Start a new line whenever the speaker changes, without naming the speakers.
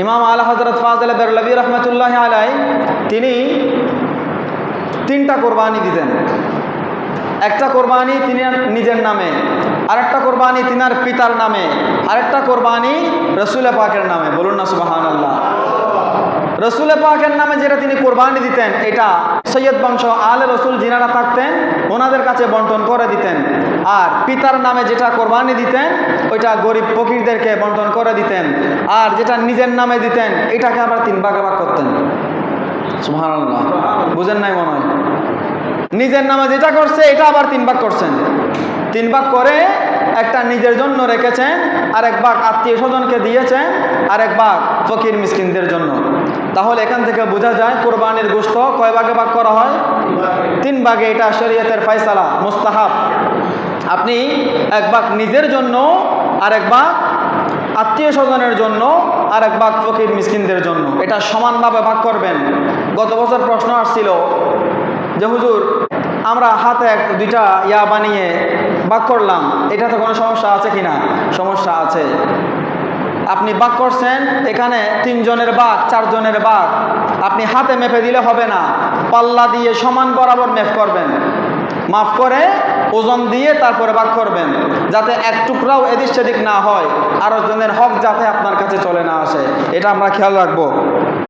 ইমাম আলা হযরত ফাযিল বেরলভী রহমতুল্লাহ আলাই তিনি 3টা কোরবানি দিতেন। একটা কোরবানি তিনি নিজের নামে, আরেকটা কোরবানি তিনার পিতার নামে, আরেকটা কোরবানি রসুল পাকের নামে। বলুন না সুবহানাল্লাহ। রসুল পাকের নামে যেটা তিনি কোরবানি দিতেন, এটা সৈয়দ বংশ আলে রসুল যিনারা থাকতেন ওনাদের কাছে বন্টন করে দিতেন। আর পিতার নামে যেটা কোরবানি দিতেন ওইটা গরিব ফকিরদেরকে বন্টন করে দিতেন। আর যেটা নিজের নামে দিতেন এটাকে আবার 3 ভাগে ভাগ করতেন। সুবহানাল্লাহ, বুঝেন নাই মনে হয়? নিজের নামে যেটা করছে এটা আবার 3 ভাগ করছেন। 3 ভাগ করে একটা নিজের জন্য রেখেছেন, আর 1 ভাগ আত্মীয় স্বজনকে দিয়েছেন, আর 1 ভাগ ফকির মিসকিনদের জন্য। তাহলে এখান থেকে বোঝা যায় কোরবানির গোশত কয় ভাগে ভাগ করা হয়? 3 ভাগে। এটা শরীয়তের ফয়সালা, মুস্তাহাব। আপনি 1 ভাগ নিজের জন্য, আর 1 ভাগ আত্মীয় স্বজনের জন্য, আর 1 ভাগ ফকির মিসকিনদের জন্য। এটা সমানভাবে ভাগ করবেন। গত বছর প্রশ্ন আসছিল যে হুজুর আমরা হাতে 2টা বানিয়ে ভাগ করলাম, এটাতে কোনো সমস্যা আছে কিনা? সমস্যা আছে। আপনি ভাগ করছেন, এখানে 3 জনের ভাগ, 4 জনের ভাগ। আপনি হাতে মেপে দিলে হবে না, পাল্লা দিয়ে সমান বরাবর মেপ করবেন, মাফ করে ওজন দিয়ে তারপরে ভাগ করবেন, যাতে 1 টুকরাও এদিক সেদিক না হয়, আরো জনের হক যাতে আপনার কাছে চলে না আসে, এটা আমরা খেয়াল রাখবো।